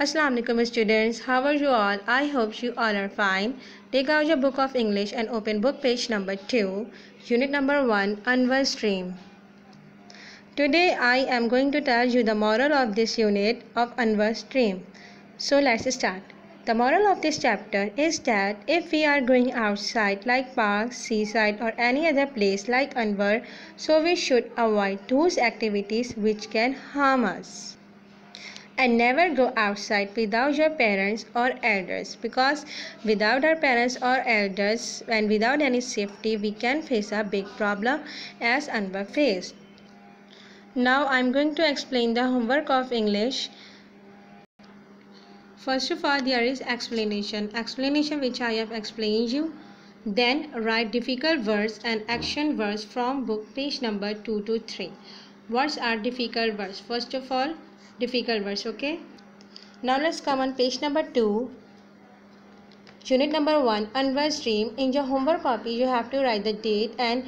Assalamu alaikum students, how are you all? I hope you all are fine. Take out your book of English and open book page number 2, unit number 1, Anwar Stream. Today I am going to tell you the moral of this unit of Anwar Stream. So let's start. The moral of this chapter is that if we are going outside like parks, seaside or any other place like Anwar, so we should avoid those activities which can harm us. And never go outside without your parents or elders, because without our parents or elders and without any safety we can face a big problem as Anwar faced. Now I am going to explain the homework of English. First of all, there is explanation which I have explained you. Then write difficult words and action words from book page number 2 to 3. What are difficult words? First of all, difficult words. Okay, now let's come on page number 2, unit number 1, Anwar's Dream. In your homework copy you have to write the date and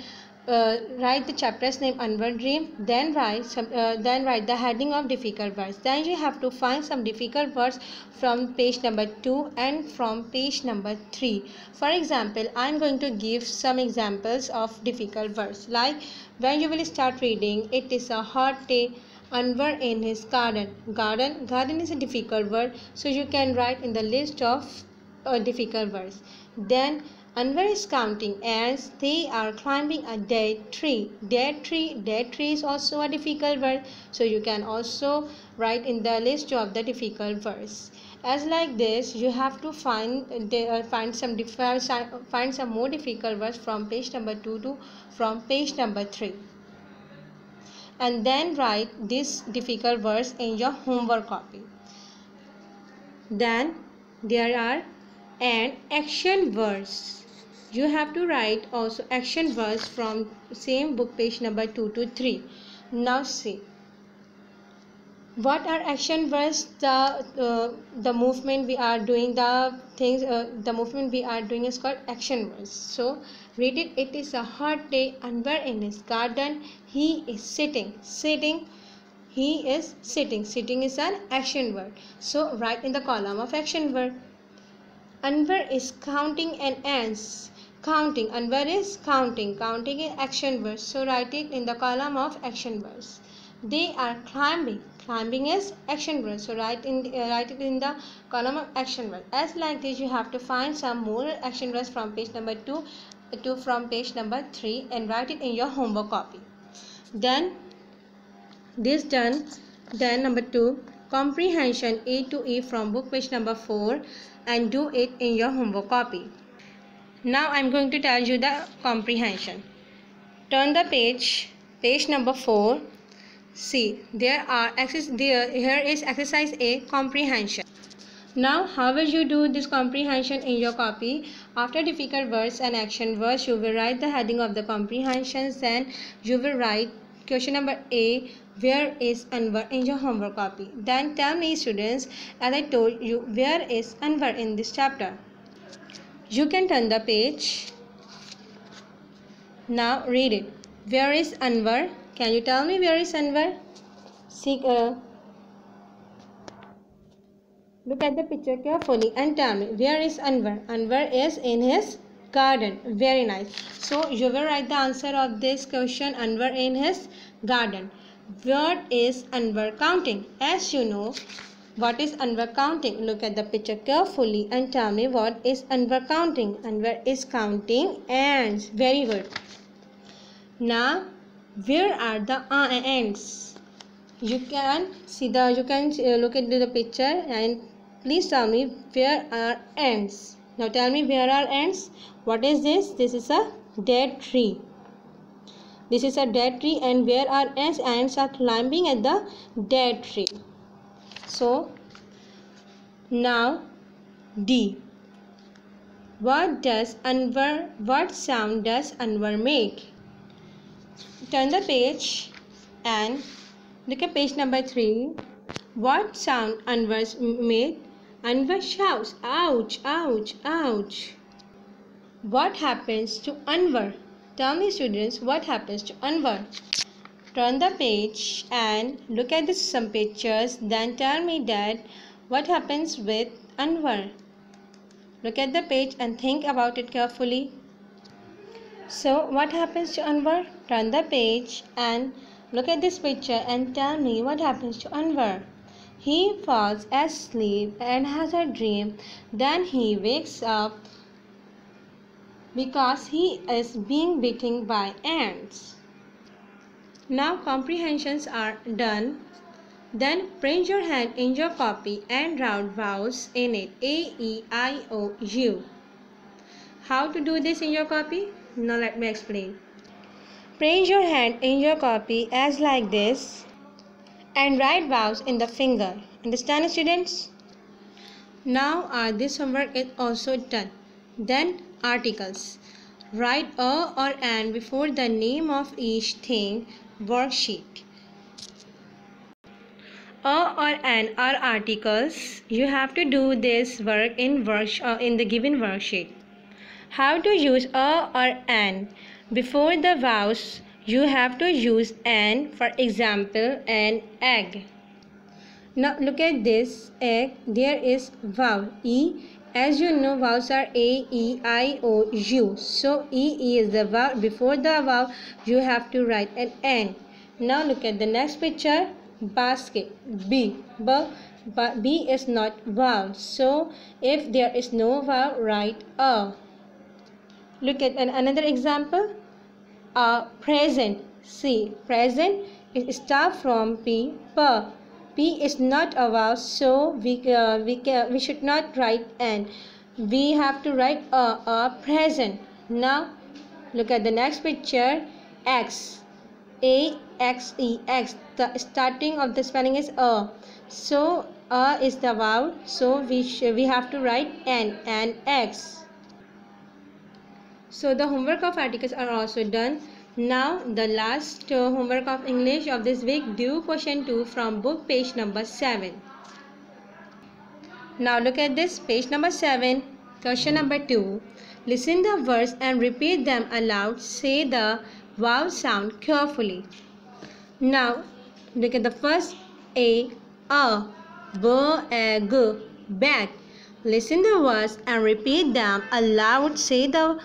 write the chapter's name, Anwar Dream. Then write the heading of difficult words. Then you have to find some difficult words from page number 2 and from page number 3. For example, I am going to give some examples of difficult words, like when you will start reading, it is a hot day, Anwar in his garden. Garden is a difficult word, so you can write in the list of difficult words. Then Anwar is counting ants, they are climbing a dead tree. Dead tree is also a difficult word, so you can also write in the list of the difficult words. As like this, you have to find some more difficult words from page number 2 to from page number 3. And then write these difficult words in your homework copy. Then there are action words. You have to write also action words from same book page number 2 to 3. Now see, what are action words? The movement we are doing, the movement we are doing is called action words. So read it. It is a hot day, Anwar in his garden, he is sitting. He is sitting. Sitting is an action word, so write in the column of action word. Anwar is counting an ants. Counting, Anwar is counting. Counting is action word, so write it in the column of action words. They are climbing. Climbing is action word, so write it in the column of action word. As like this, you have to find some more action words from page number 2 to from page number 3 and write it in your homework copy. Then this done. Then number 2, comprehension A to E from book page number 4 and do it in your homework copy. Now I am going to tell you the comprehension. Turn the page number 4. See, here is exercise A, comprehension. Now how will you do this comprehension in your copy? After difficult words and action words, you will write the heading of the comprehensions. Then you will write question number A, where is Anwar, in your homework copy. Then tell me students, as I told you, where is Anwar in this chapter? You can turn the page. Now read it. Where is Anwar? Can you tell me where is Anwar? See, look at the picture carefully and tell me, where is Anwar? Anwar is in his garden. Very nice. So you will write the answer of this question, Anwar in his garden. What is Anwar counting? As you know, what is Anwar counting? Look at the picture carefully and tell me, what is Anwar counting? Anwar is counting ants. Very good. Now where are the ants? You can look into the picture and please tell me, where are ants? Now tell me, where are ants? What is this? This is a dead tree. This is a dead tree, and where are ants? Ants are climbing at the dead tree. So now D. What sound does Anwar make? Turn the page and look at page number 3. What sound Anwar made? Anwar shouts, ouch, ouch, ouch. What happens to Anwar? Tell me students, what happens to Anwar? Turn the page and look at some pictures. Then tell me that What happens with Anwar? Look at the page and think about it carefully. So what happens to Anwar? Turn the page and look at this picture and tell me what happens to Anwar. He falls asleep and has a dream. Then he wakes up because he is being bitten by ants. Now comprehensions are done. Then print your hand in your copy and write vowels in it. A, E, I, O, U. How to do this in your copy? Now let me explain. Print your hand in your copy as like this and write vowels in the finger. Understand, students? Now this homework is also done. Then articles. Write a or an before the name of each thing. Worksheet. A or an are articles. You have to do this work in the given worksheet. How to use a or an? Before the vowels, you have to use an. For example, an egg. Now look at this egg. There is vowel E. As you know, vowels are A, E, I, O, U. So E is the vowel. Before the vowel, you have to write an N. Now look at the next picture. Basket. B. But B is not vowel. So if there is no vowel, write a. Look at another example. Present. C. Present is start from P. P. P is not a vowel, so we should not write N. We have to write a present. Now look at the next picture. X. A, X, E, X. The starting of the spelling is a. So a is the vowel, so we have to write N and X. So the homework of articles are also done. Now the last homework of English of this week. Do question 2 from book page number 7. Now look at this page number 7. Question number 2. Listen the words and repeat them aloud. Say the vowel sound carefully. Now look at the first A, B, G, bag. Listen the words and repeat them aloud. Say the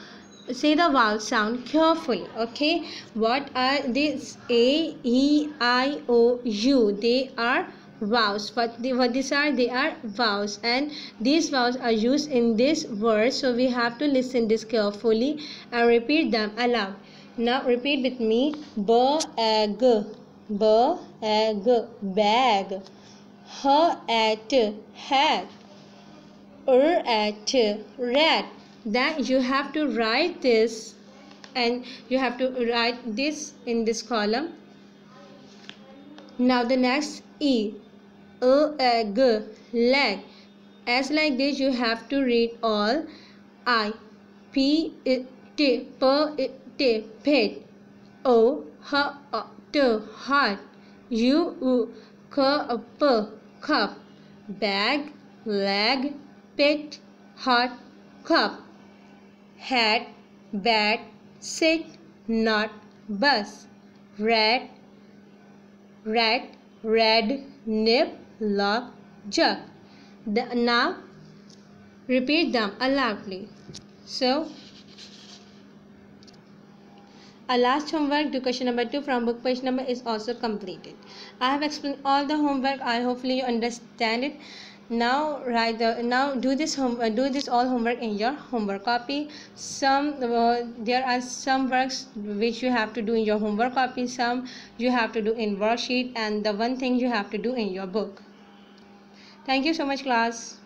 vowel sound carefully. Okay, what are these? A, E, I, O, U. They are vowels. What these are? They are vowels, and these vowels are used in this word. So we have to listen this carefully and repeat them aloud. Now repeat with me. Bag, bag. At, hat. At, rat. Then you have to write this, and you have to write this in this column. Now the next E, G, leg. As like this, you have to read all. I, P, T, P, pit. O, H, T, heart. U, K, P, cup. Bag, leg, pit, heart, cup. Hat, bat, sit, not, bus. Rat, red, nip, lock, jug. Now repeat them aloudly. So our last homework to question number 2 from book page number is also completed. I have explained all the homework. I hopefully you understand it. Now do this all homework in your homework copy. There are some works which you have to do in your homework copy, some you have to do in worksheet, and the one thing you have to do in your book. Thank you so much, class.